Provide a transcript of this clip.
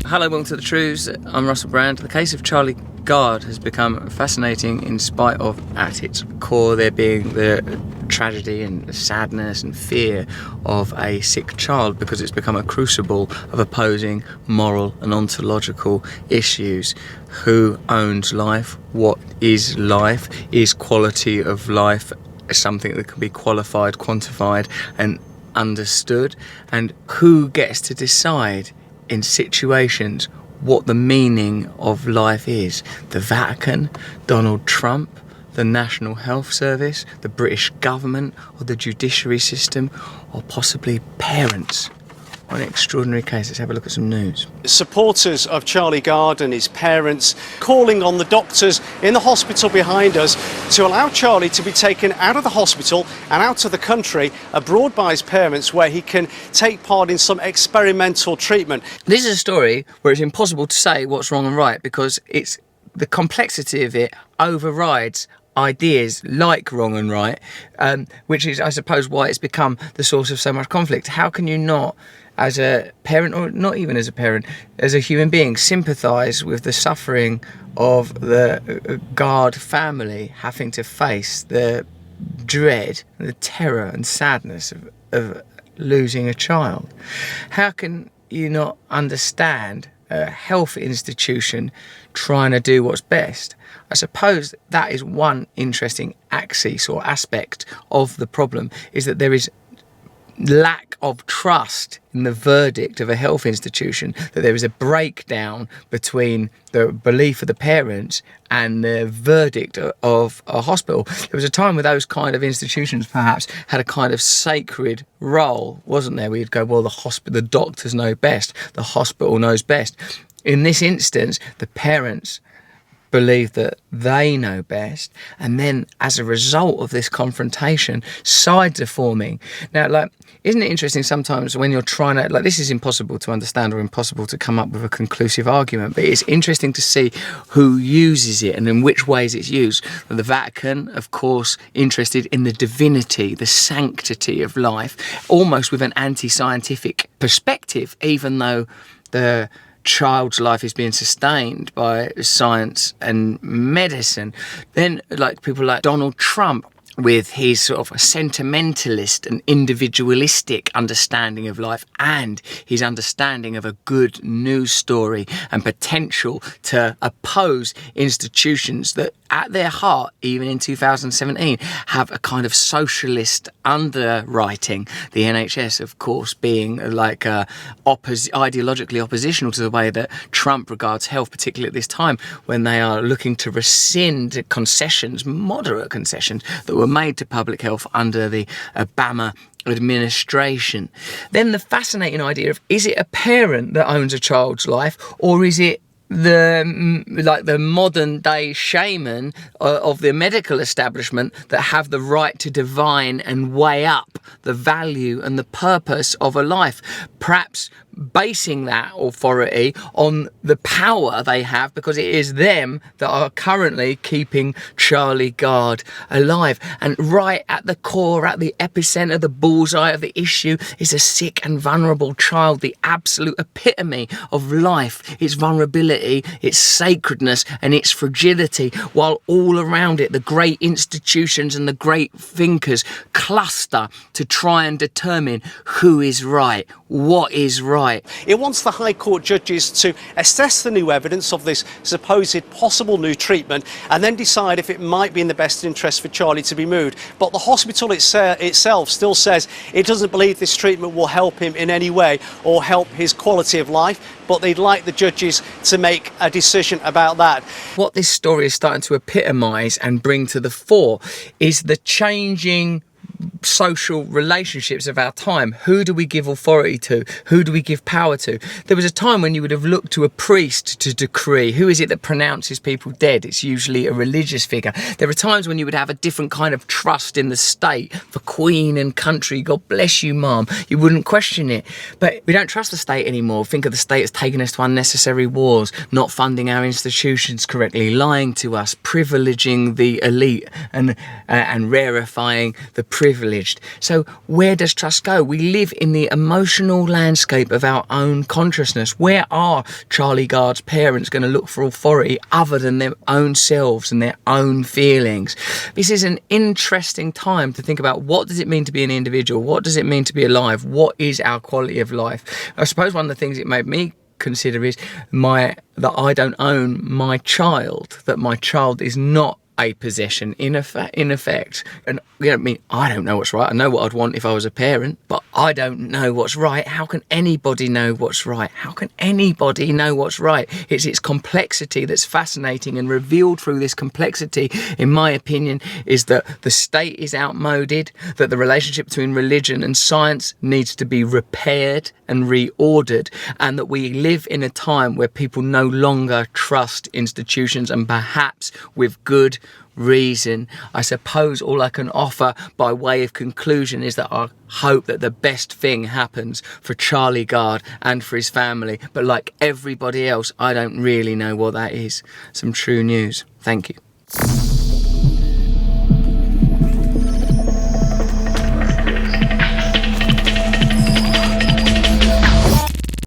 Hello, welcome to the Trews. I'm Russell Brand. The case of Charlie Gard has become fascinating in spite of, at its core, there being the tragedy and sadness and fear of a sick child, because it's become a crucible of opposing moral and ontological issues. Who owns life? What is life? Is quality of life something that can be qualified, quantified and understood? And who gets to decide in situations what the meaning of life is? The Vatican, Donald Trump, the National Health Service, the British government, or the judiciary system, or possibly parents? What an extraordinary case. Let's have a look at some news. Supporters of Charlie Gard and his parents calling on the doctors in the hospital behind us to allow Charlie to be taken out of the hospital and out of the country, abroad by his parents, where he can take part in some experimental treatment. This is a story where it's impossible to say what's wrong and right, because it's the complexity of it overrides ideas like wrong and right, which is, I suppose, why it's become the source of so much conflict. How can you not, as a parent, or not even as a parent, as a human being, sympathise with the suffering of the Gard family having to face the dread, the terror and sadness of losing a child? How can you not understand a health institution trying to do what's best? I suppose that is one interesting axis or aspect of the problem, is that there is lack of trust in the verdict of a health institution, that there is a breakdown between the belief of the parents and the verdict of a hospital. There was a time where those kind of institutions perhaps had a kind of sacred role, wasn't there? We'd go, well, the doctors know best, the hospital knows best. In this instance, the parents believe that they know best, and then as a result of this confrontation, sides are forming. Now, isn't it interesting sometimes when you're trying to, this is impossible to understand or impossible to come up with a conclusive argument, but it's interesting to see who uses it and in which ways it's used. The Vatican, of course, interested in the divinity, the sanctity of life, almost with an anti-scientific perspective, even though the child's life is being sustained by science and medicine. Then, people like Donald Trump, with his sort of sentimentalist and individualistic understanding of life, and his understanding of a good news story and potential to oppose institutions that at their heart, even in 2017, have a kind of socialist underwriting. The NHS, of course, being ideologically oppositional to the way that Trump regards health, particularly at this time when they are looking to rescind concessions, moderate concessions, that were made to public health under the Obama administration. Then the fascinating idea of, is it a parent that owns a child's life, or is it the modern day shaman of the medical establishment that have the right to divine and weigh up the value and the purpose of a life, perhaps basing that authority on the power they have, because it is them that are currently keeping Charlie Gard alive. And right at the core, at the epicenter, the bullseye of the issue, is a sick and vulnerable child, the absolute epitome of life, its vulnerability, its sacredness and its fragility, while all around it the great institutions and the great thinkers cluster to try and determine who is right, what is right. It wants the High Court judges to assess the new evidence of this supposed possible new treatment and then decide if it might be in the best interest for Charlie to be moved. But the hospital itself still says it doesn't believe this treatment will help him in any way or help his quality of life, but they'd like the judges to make a decision about that. What this story is starting to epitomise and bring to the fore is the changing social relationships of our time. Who do we give authority to? Who do we give power to? There was a time when you would have looked to a priest to decree. Who is it that pronounces people dead? It's usually a religious figure. There are times when you would have a different kind of trust in the state for Queen and country. God bless you, Mum. You wouldn't question it. But we don't trust the state anymore. Think of the state as taking us to unnecessary wars, not funding our institutions correctly, lying to us, privileging the elite and rarefying the privilege acknowledged. So where does trust go? We live in the emotional landscape of our own consciousness. Where are Charlie Gard's parents going to look for authority other than their own selves and their own feelings? This is an interesting time to think about, what does it mean to be an individual? What does it mean to be alive? What is our quality of life? I suppose one of the things it made me consider is that I don't own my child, that my child is not a possession in effect. And I don't know what's right. I know what I'd want if I was a parent, but I don't know what's right. How can anybody know what's right? How can anybody know what's right? It's its complexity that's fascinating, and revealed through this complexity, in my opinion, is that the state is outmoded, that the relationship between religion and science needs to be repaired and reordered, and that we live in a time where people no longer trust institutions, and perhaps with good reason. I suppose all I can offer by way of conclusion is that I hope that the best thing happens for Charlie Gard and for his family. But like everybody else, I don't really know what that is. Some true news. Thank you.